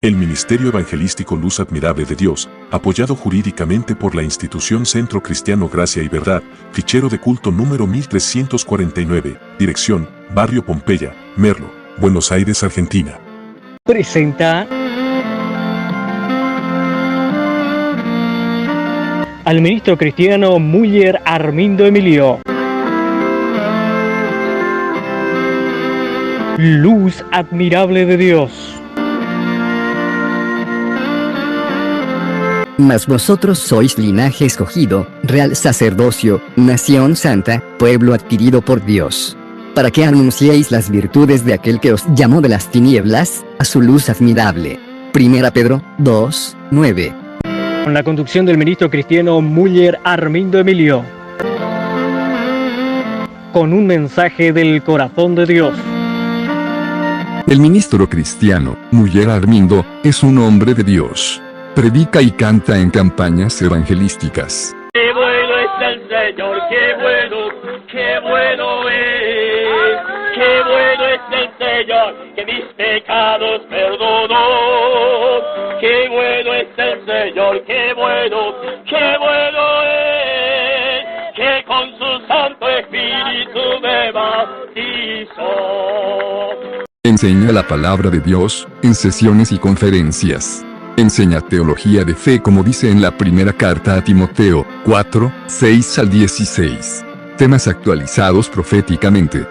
El Ministerio Evangelístico Luz Admirable de Dios, apoyado jurídicamente por la institución Centro Cristiano Gracia y Verdad, fichero de culto número 1349, dirección, Barrio Pompeya, Merlo, Buenos Aires, Argentina. Presenta al ministro cristiano Müller Armindo Emilio. Luz Admirable de Dios. Mas vosotros sois linaje escogido, real sacerdocio, nación santa, pueblo adquirido por Dios, para que anunciéis las virtudes de aquel que os llamó de las tinieblas a su luz admirable. 1 Pedro 2, 9. Con la conducción del ministro cristiano Müller Armindo Emilio. Con un mensaje del corazón de Dios. El ministro cristiano, Müller Armindo, es un hombre de Dios. Predica y canta en campañas evangelísticas. ¡Qué bueno es el Señor! ¡Qué bueno es! ¡Qué bueno es el Señor! ¡Que mis pecados perdonó! ¡Qué bueno es el Señor! ¡Qué bueno es! ¡Que con su Santo Espíritu me bautizó! Enseña la palabra de Dios en sesiones y conferencias. Enseña teología de fe como dice en la primera carta a Timoteo, 4, 6 al 16. Temas actualizados proféticamente.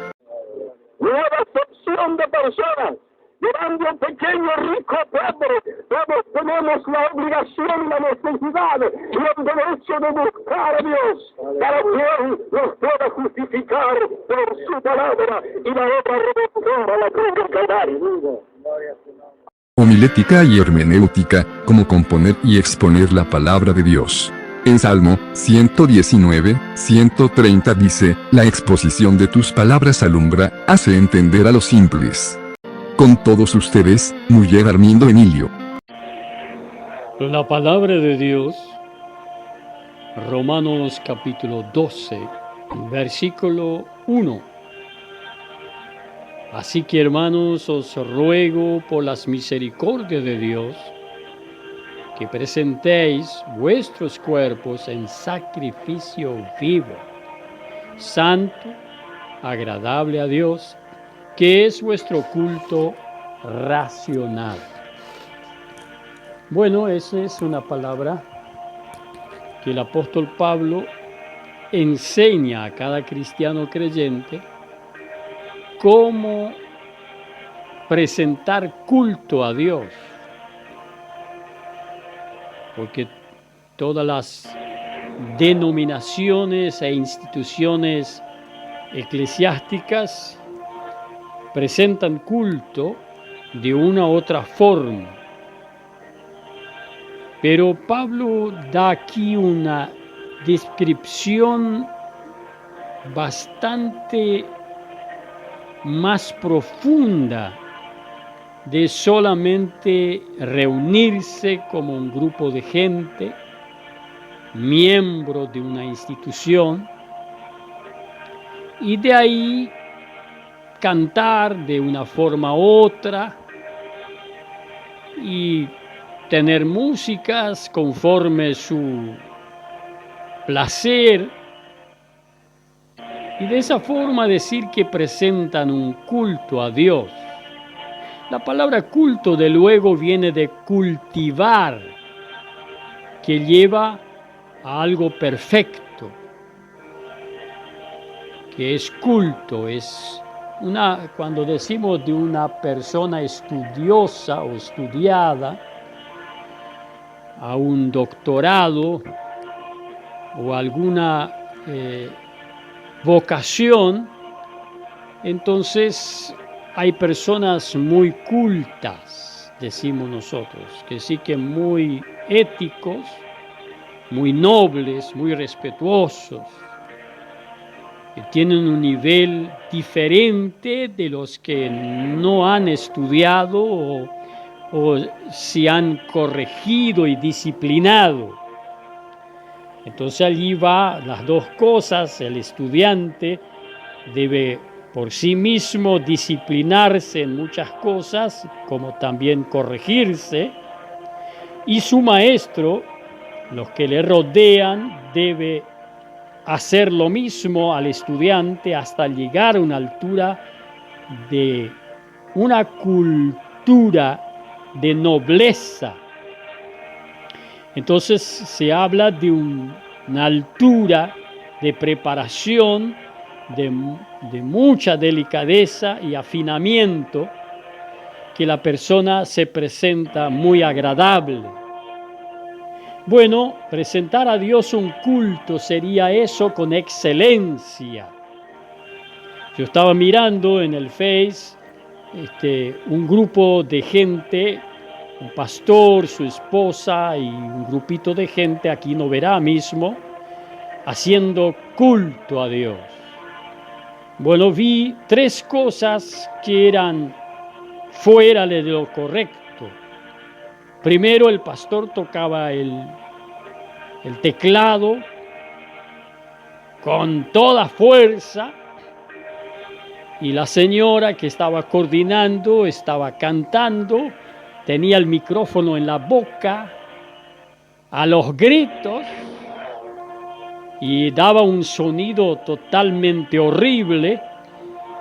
Nueva sección de personas, grande o pequeño, rico o pobre, todos tenemos la obligación y la necesidad y el derecho de buscar a Dios, para que Él nos pueda justificar por su palabra y la obra redentora, la cruz del Calvario. Homilética y hermenéutica, como componer y exponer la palabra de Dios. En Salmo 119, 130 dice, la exposición de tus palabras alumbra, hace entender a los simples. Con todos ustedes, Müller Armindo Emilio. La palabra de Dios, Romanos capítulo 12, versículo 1. Así que, hermanos, os ruego por las misericordias de Dios que presentéis vuestros cuerpos en sacrificio vivo, santo, agradable a Dios, que es vuestro culto racional. Bueno, esa es una palabra que el apóstol Pablo enseña a cada cristiano creyente cómo presentar culto a Dios. Porque todas las denominaciones e instituciones eclesiásticas presentan culto de una u otra forma. Pero Pablo da aquí una descripción bastante más profunda de solamente reunirse como un grupo de gente, miembro de una institución, y de ahí cantar de una forma u otra y tener músicas conforme su placer. Y de esa forma decir que presentan un culto a Dios. La palabra culto, de luego, viene de cultivar, que lleva a algo perfecto, que es culto, cuando decimos de una persona estudiosa o estudiada, a un doctorado o alguna vocación, entonces hay personas muy cultas, decimos nosotros, que sí que muy éticos, muy nobles, muy respetuosos, que tienen un nivel diferente de los que no han estudiado o se han corregido y disciplinado. Entonces allí va las dos cosas. El estudiante debe por sí mismo disciplinarse en muchas cosas, como también corregirse, y su maestro, los que le rodean, debe hacer lo mismo al estudiante hasta llegar a una altura de una cultura de nobleza. Entonces se habla de una altura de preparación, de mucha delicadeza y afinamiento, que la persona se presenta muy agradable. Bueno, presentar a Dios un culto sería eso con excelencia. Yo estaba mirando en el Face un grupo de gente, un pastor, su esposa y un grupito de gente, aquí no verá mismo, haciendo culto a Dios. Bueno, vi 3 cosas que eran fuera de lo correcto. Primero, el pastor tocaba el teclado con toda fuerza y la señora que estaba coordinando estaba cantando, tenía el micrófono en la boca, a los gritos, y daba un sonido totalmente horrible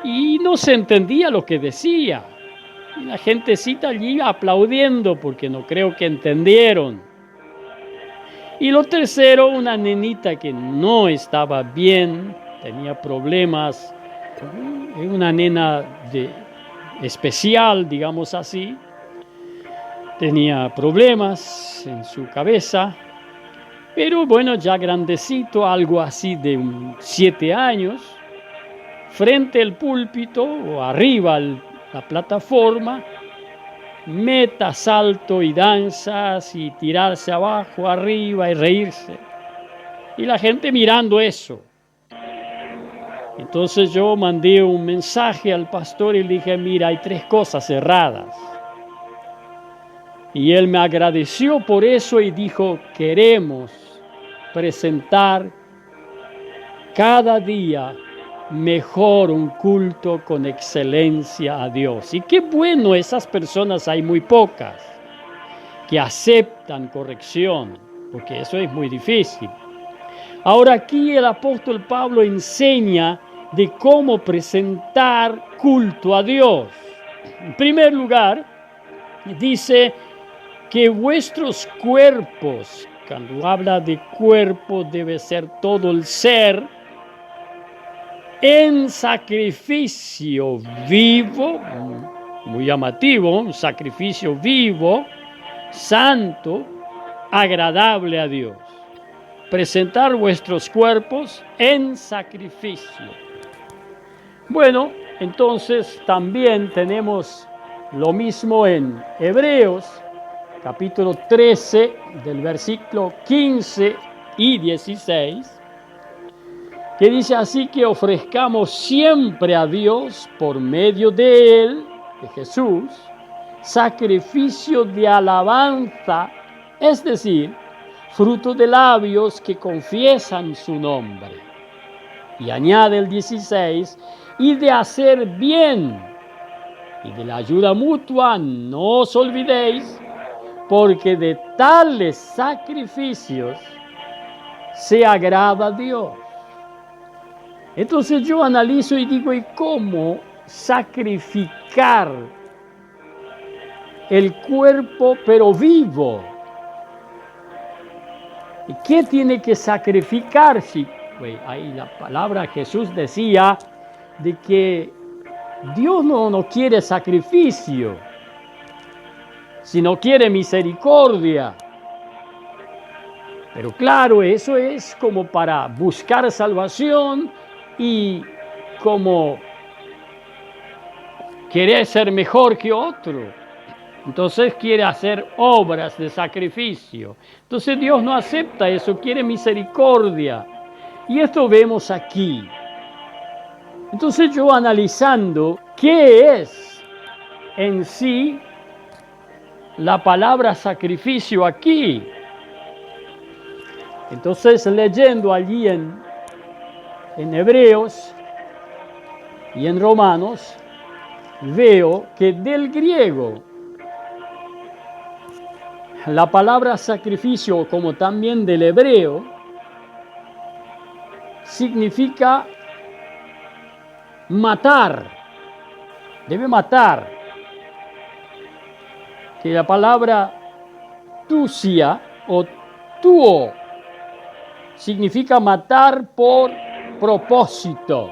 y no se entendía lo que decía. Y la gentecita allí aplaudiendo porque no creo que entendieron. Y lo tercero, una nenita que no estaba bien, tenía problemas, una nena especial, digamos así, tenía problemas en su cabeza, pero bueno, ya grandecito, algo así de 7 años, frente al púlpito o arriba la plataforma, meta, salto y danzas y tirarse abajo, arriba y reírse. Y la gente mirando eso. Entonces yo mandé un mensaje al pastor y le dije, mira, hay 3 cosas erradas. Y él me agradeció por eso y dijo, queremos presentar cada día mejor un culto con excelencia a Dios. Y qué bueno, esas personas hay muy pocas que aceptan corrección, porque eso es muy difícil. Ahora aquí el apóstol Pablo enseña de cómo presentar culto a Dios. En primer lugar, dice que vuestros cuerpos, cuando habla de cuerpo debe ser todo el ser, en sacrificio vivo, muy llamativo, un sacrificio vivo, santo, agradable a Dios. Presentar vuestros cuerpos en sacrificio. Bueno, entonces también tenemos lo mismo en Hebreos, capítulo 13, del versículo 15 y 16, que dice así que ofrezcamos siempre a Dios por medio de Él, de Jesús, sacrificio de alabanza, es decir, fruto de labios que confiesan su nombre. Y añade el 16, y de hacer bien, y de la ayuda mutua no os olvidéis, porque de tales sacrificios se agrada a Dios. Entonces yo analizo y digo, ¿y cómo sacrificar el cuerpo pero vivo? ¿Y qué tiene que sacrificar? Si, ahí la palabra Jesús decía de que Dios no quiere sacrificio, sino quiere misericordia. Pero claro, eso es como para buscar salvación y como querer ser mejor que otro. Entonces quiere hacer obras de sacrificio. Entonces Dios no acepta eso, quiere misericordia. Y esto vemos aquí. Entonces yo analizando qué es en sí la palabra sacrificio aquí. Entonces leyendo allí en Hebreos, Y en Romanos veo que del griego la palabra sacrificio, como también del hebreo, significa matar, debe matar. Que la palabra tusia o tuo significa matar por propósito.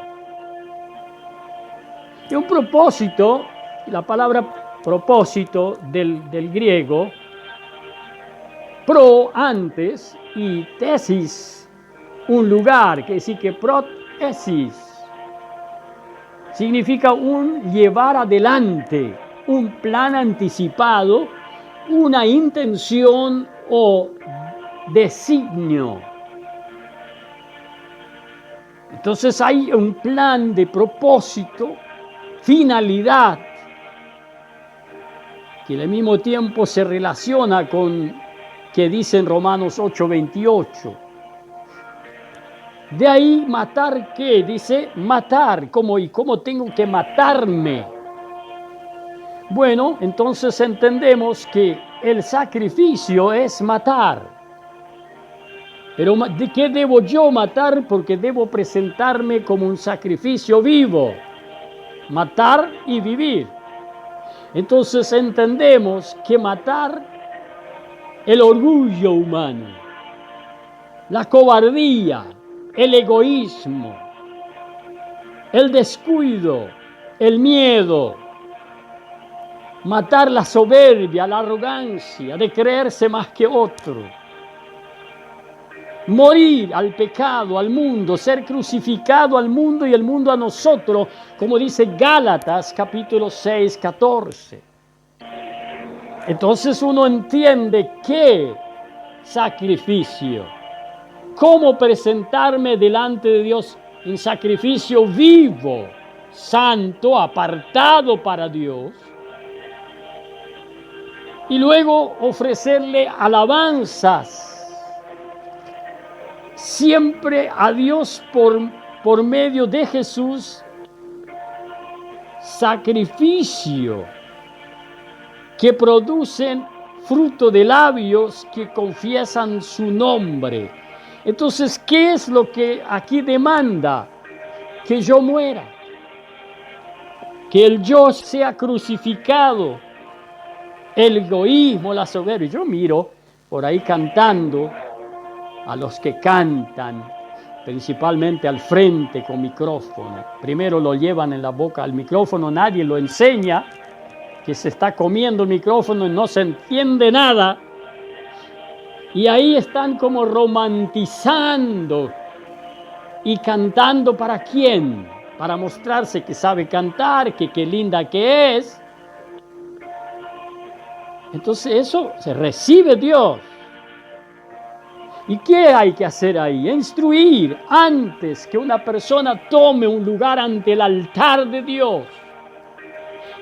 Y un propósito, la palabra propósito del griego, pro antes y tesis, un lugar, que decir que protesis significa un llevar adelante, un plan anticipado, una intención o designio. Entonces hay un plan de propósito, finalidad, que al mismo tiempo se relaciona con que dice en Romanos 8:28. De ahí matar, ¿qué? Dice matar, ¿cómo y cómo tengo que matarme? Bueno, entonces entendemos que el sacrificio es matar. Pero ¿de qué debo yo matar? Porque debo presentarme como un sacrificio vivo. Matar y vivir. Entonces entendemos que matar el orgullo humano, la cobardía, el egoísmo, el descuido, el miedo, matar la soberbia, la arrogancia de creerse más que otro, morir al pecado, al mundo, ser crucificado al mundo y el mundo a nosotros, como dice Gálatas capítulo 6, 14. Entonces uno entiende qué sacrificio, cómo presentarme delante de Dios en sacrificio vivo, santo, apartado para Dios, y luego ofrecerle alabanzas siempre a Dios por medio de Jesús, sacrificio que producen fruto de labios que confiesan su nombre. Entonces, ¿qué es lo que aquí demanda? Que yo muera, que el yo sea crucificado, el egoísmo, la soberbia. Yo miro por ahí cantando a los que cantan, principalmente al frente con micrófono. Primero lo llevan en la boca al micrófono, nadie lo enseña, que se está comiendo el micrófono y no se entiende nada. Y ahí están como romantizando y cantando ¿para quién? Para mostrarse que sabe cantar, que qué linda que es. Entonces eso se recibe Dios. ¿Y qué hay que hacer ahí? Instruir antes que una persona tome un lugar ante el altar de Dios.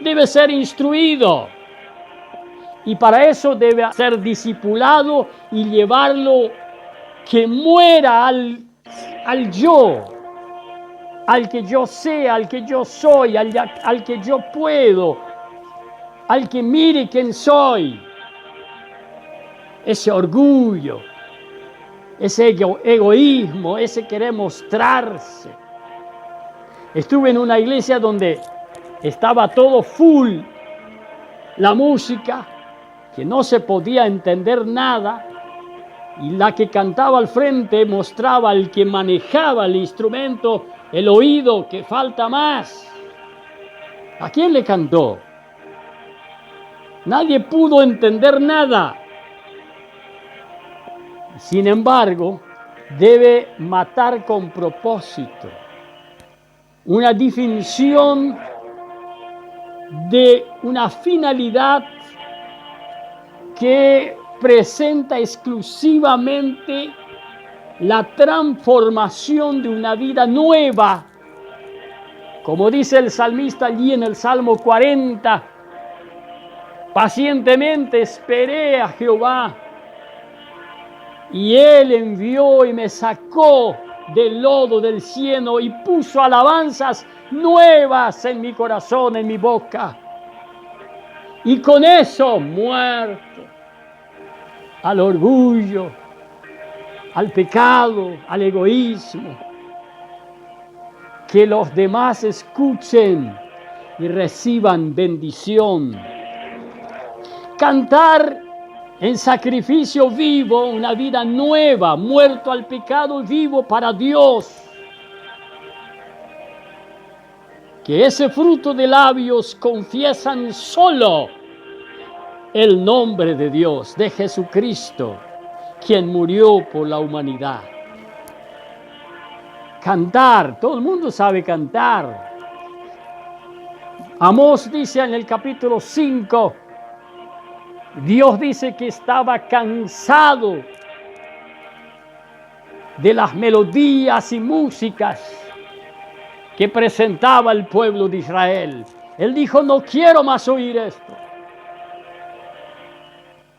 Debe ser instruido. Y para eso debe ser discipulado y llevarlo que muera al yo, al que yo sea, al que yo soy, al que yo puedo, al que mire quién soy. Ese orgullo, ese egoísmo, ese querer mostrarse. Estuve en una iglesia donde estaba todo full, la música, que no se podía entender nada, y la que cantaba al frente mostraba al que manejaba el instrumento, el oído, que falta más. ¿A quién le cantó? Nadie pudo entender nada. Sin embargo, debe matar con propósito. Una definición de una finalidad que presenta exclusivamente la transformación de una vida nueva. Como dice el salmista allí en el Salmo 40, pacientemente esperé a Jehová y Él envió y me sacó del lodo del cielo y puso alabanzas nuevas en mi corazón, en mi boca. Y con eso muerto al orgullo, al pecado, al egoísmo. Que los demás escuchen y reciban bendición. Cantar en sacrificio vivo, una vida nueva, muerto al pecado, vivo para Dios. Que ese fruto de labios confiesan solo el nombre de Dios, de Jesucristo, quien murió por la humanidad. Cantar, todo el mundo sabe cantar. Amós dice en el capítulo 5, Dios dice que estaba cansado de las melodías y músicas que presentaba el pueblo de Israel. Él dijo, no quiero más oír esto.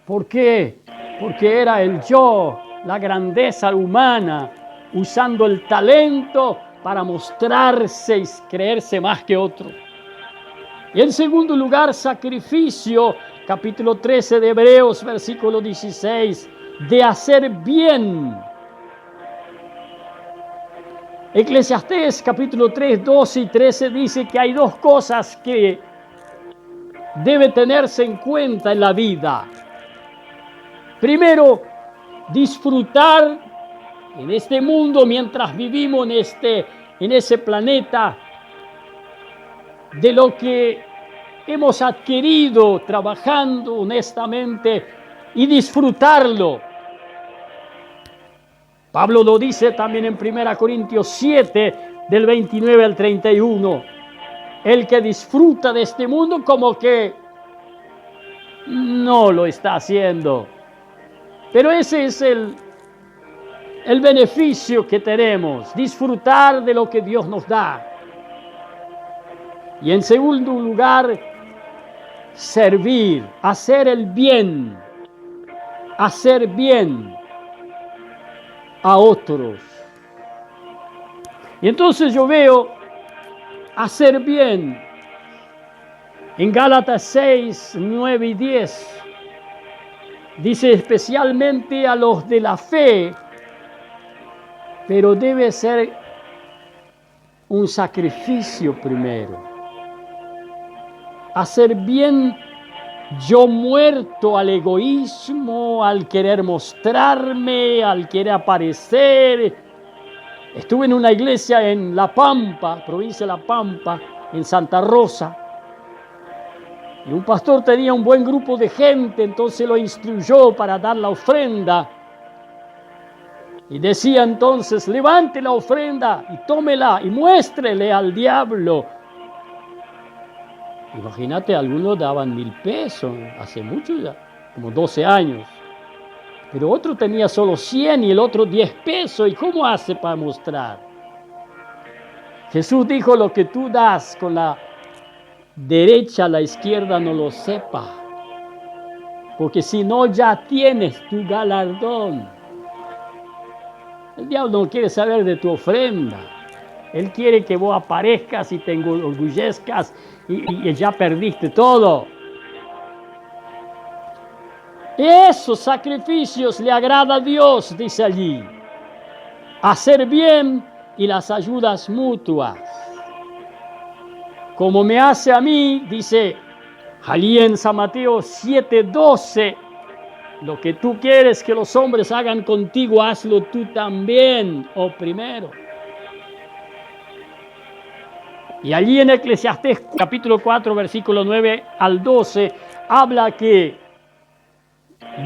¿Por qué? Porque era el yo, la grandeza humana, usando el talento para mostrarse y creerse más que otro. Y en segundo lugar, sacrificio, capítulo 13 de Hebreos, versículo 16, de hacer bien. Eclesiastés, capítulo 3, 12 y 13 dice que hay dos cosas que debe tenerse en cuenta en la vida. Primero, disfrutar en este mundo mientras vivimos en ese planeta de lo que hemos adquirido trabajando honestamente y disfrutarlo. Pablo lo dice también en 1 Corintios 7, del 29 al 31. El que disfruta de este mundo como que no lo está haciendo. Pero ese es el beneficio que tenemos, disfrutar de lo que Dios nos da. Y en segundo lugar, servir, hacer el bien, hacer bien a otros. Y entonces yo veo hacer bien en Gálatas 6, 9 y 10. Dice especialmente a los de la fe, pero debe ser un sacrificio primero. Hacer bien, yo muerto al egoísmo, al querer mostrarme, al querer aparecer. Estuve en una iglesia en La Pampa, provincia de La Pampa, en Santa Rosa. Y un pastor tenía un buen grupo de gente, entonces lo instruyó para dar la ofrenda. Y decía entonces, levante la ofrenda y tómela y muéstrele al diablo. Imagínate, algunos daban 1,000 pesos, hace mucho ya, como 12 años. Pero otro tenía solo 100 y el otro 10 pesos. ¿Y cómo hace para mostrar? Jesús dijo, lo que tú das con la derecha, la izquierda no lo sepa. Porque si no, ya tienes tu galardón. El diablo no quiere saber de tu ofrenda. Él quiere que vos aparezcas y te enorgullezcas y ya perdiste todo. Esos sacrificios le agrada a Dios, dice allí. Hacer bien y las ayudas mutuas. Como me hace a mí, dice allí en San Mateo 7:12, lo que tú quieres que los hombres hagan contigo, hazlo tú también, o primero. Y allí en Eclesiastés capítulo 4, versículo 9 al 12, habla que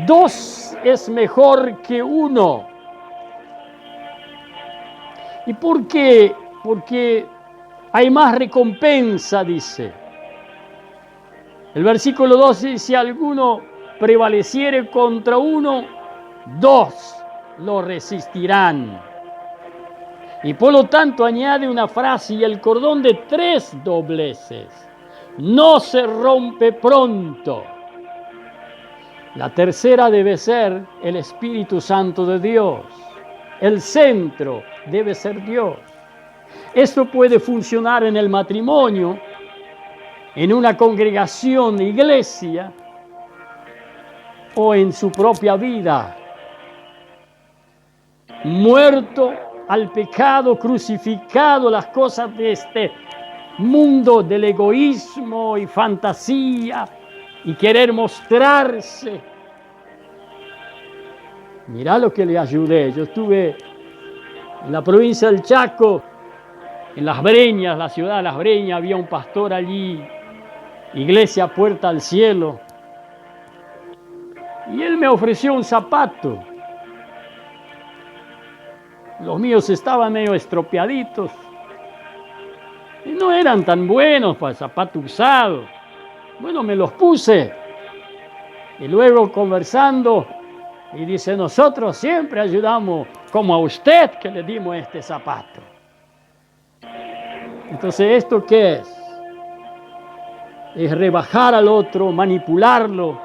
2 es mejor que 1. ¿Y por qué? Porque hay más recompensa, dice. El versículo 12 dice, si alguno prevaleciere contra 1, 2 lo resistirán. Y por lo tanto añade una frase, y el cordón de 3 dobleces no se rompe pronto. La tercera debe ser el Espíritu Santo de Dios, el centro debe ser Dios. Esto puede funcionar en el matrimonio, en una congregación de iglesia o en su propia vida. Muerto al pecado, crucificado las cosas de este mundo del egoísmo y fantasía y querer mostrarse. Mirá lo que le ayudé. Yo estuve en la provincia del Chaco, en Las Breñas, la ciudad de Las Breñas, había un pastor allí, Iglesia Puerta al Cielo, y él me ofreció un zapato. Los míos estaban medio estropeaditos y no eran tan buenos para el zapato usado. Bueno, me los puse y luego conversando, y dice, nosotros siempre ayudamos como a usted que le dimos este zapato. Entonces, ¿esto qué es? Es rebajar al otro, manipularlo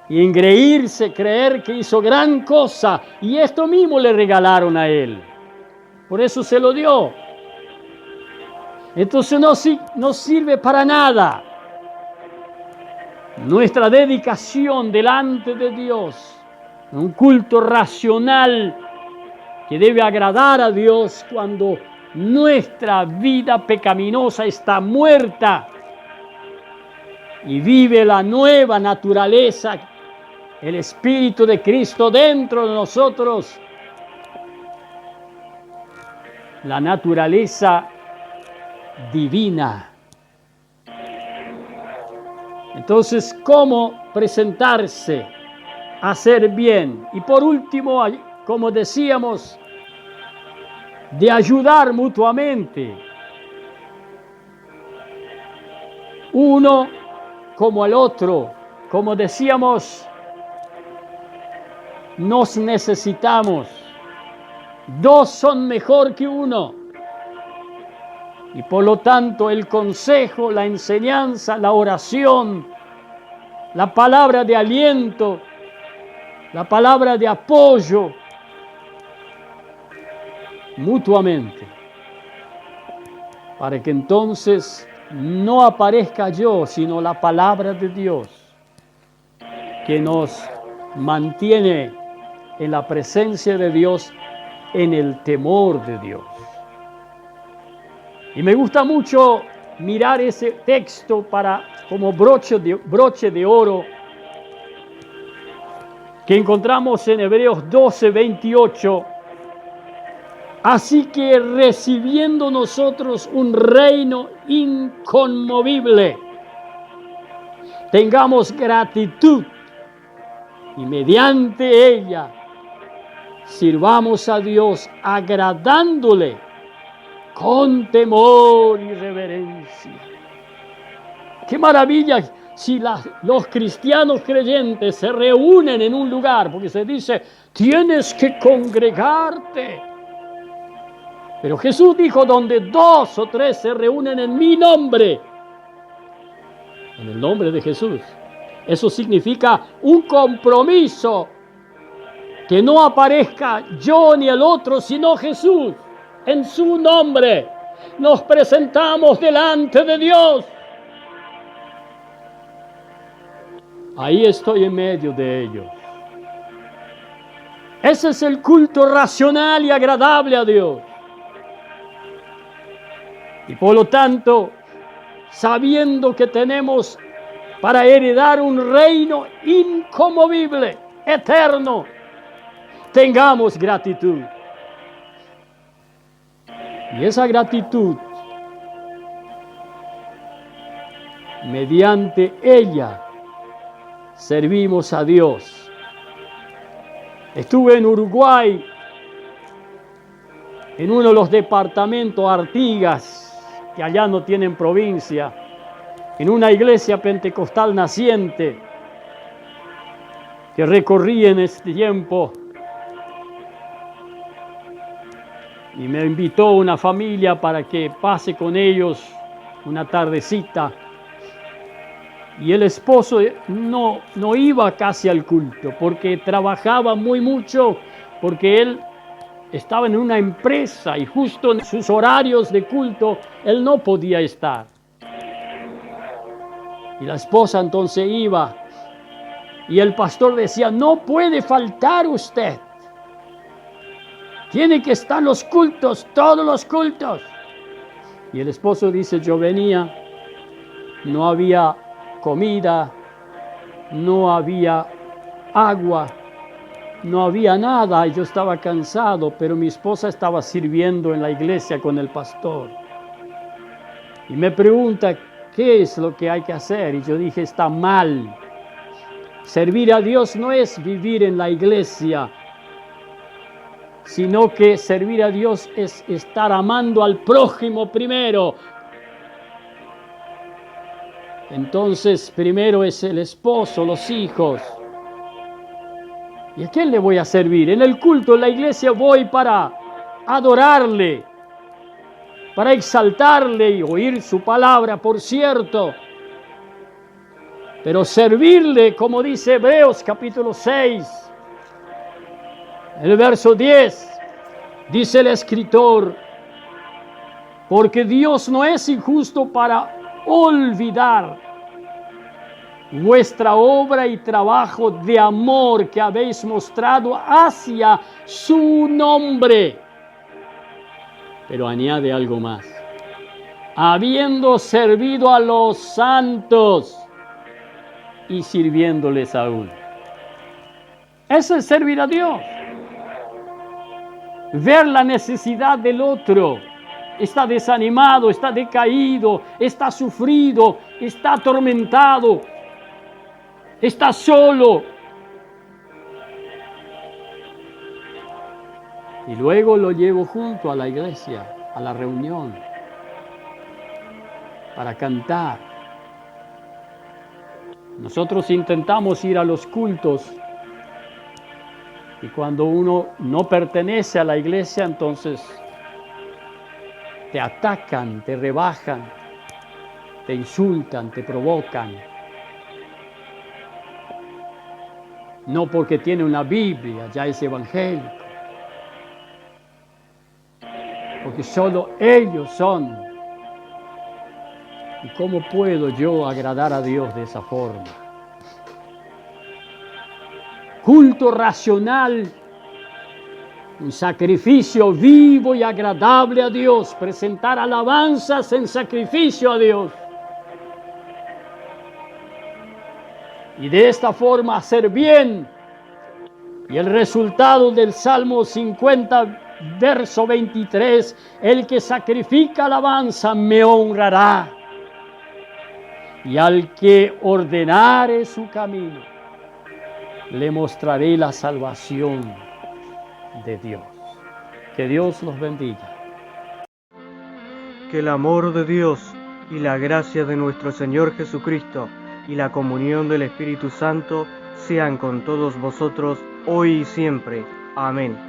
y engreírse, creer que hizo gran cosa, y esto mismo le regalaron a él. Por eso se lo dio. Entonces no sirve para nada. Nuestra dedicación delante de Dios, un culto racional que debe agradar a Dios cuando nuestra vida pecaminosa está muerta y vive la nueva naturaleza, el Espíritu de Cristo dentro de nosotros, la naturaleza divina. Entonces, ¿cómo presentarse? Hacer bien. Y por último, como decíamos, de ayudar mutuamente. Uno como el otro. Como decíamos, nos necesitamos. Dos son mejor que uno. Y por lo tanto el consejo, la enseñanza, la oración, la palabra de aliento, la palabra de apoyo, mutuamente, para que entonces no aparezca yo, sino la palabra de Dios, que nos mantiene en la presencia de Dios, en el temor de Dios. Y me gusta mucho mirar ese texto como broche de oro que encontramos en Hebreos 12:28. Así que recibiendo nosotros un reino inconmovible, tengamos gratitud y mediante ella sirvamos a Dios agradándole con temor y reverencia. ¡Qué maravilla! Si los cristianos creyentes se reúnen en un lugar, porque se dice, tienes que congregarte. Pero Jesús dijo, donde 2 o 3 se reúnen en mi nombre, en el nombre de Jesús. Eso significa un compromiso, que no aparezca yo ni el otro, sino Jesús. En su nombre nos presentamos delante de Dios. Ahí estoy en medio de ellos. Ese es el culto racional y agradable a Dios. Y por lo tanto, sabiendo que tenemos para heredar un reino inconmovible, eterno, tengamos gratitud. Y esa gratitud, mediante ella, servimos a Dios. Estuve en Uruguay, en uno de los departamentos Artigas, que allá no tienen provincia, en una iglesia pentecostal naciente, que recorrí en este tiempo. Y me invitó una familia para que pase con ellos una tardecita. Y el esposo no iba casi al culto porque trabajaba muy mucho, porque él estaba en una empresa y justo en sus horarios de culto él no podía estar. Y la esposa entonces iba y el pastor decía, no puede faltar usted. Tiene que estar en los cultos, todos los cultos. Y el esposo dice, yo venía, no había comida, no había agua, no había nada, y yo estaba cansado, pero mi esposa estaba sirviendo en la iglesia con el pastor. Y me pregunta, ¿qué es lo que hay que hacer? Y yo dije, está mal. Servir a Dios no es vivir en la iglesia, sino que servir a Dios es estar amando al prójimo primero. Entonces, primero es el esposo, los hijos. ¿Y a quién le voy a servir? En el culto, en la iglesia voy para adorarle, para exaltarle y oír su palabra, por cierto. Pero servirle, como dice Hebreos capítulo 6, el verso 10, dice el escritor, porque Dios no es injusto para olvidar vuestra obra y trabajo de amor que habéis mostrado hacia su nombre. Pero añade algo más. Habiendo servido a los santos y sirviéndoles aún. Eso es servir a Dios. Ver la necesidad del otro. Está desanimado, está decaído, está sufrido, está atormentado, está solo. Y luego lo llevo junto a la iglesia, a la reunión, para cantar. Nosotros intentamos ir a los cultos y cuando uno no pertenece a la iglesia, entonces te atacan, te rebajan, te insultan, te provocan. No porque tiene una Biblia, ya es evangélico. Porque solo ellos son. ¿Y cómo puedo yo agradar a Dios de esa forma? Culto racional, un sacrificio vivo y agradable a Dios, presentar alabanzas en sacrificio a Dios. Y de esta forma hacer bien. Y el resultado del Salmo 50, verso 23, el que sacrifica alabanza me honrará. Y al que ordenare su camino, le mostraré la salvación de Dios. Que Dios los bendiga. Que el amor de Dios y la gracia de nuestro Señor Jesucristo y la comunión del Espíritu Santo sean con todos vosotros hoy y siempre. Amén.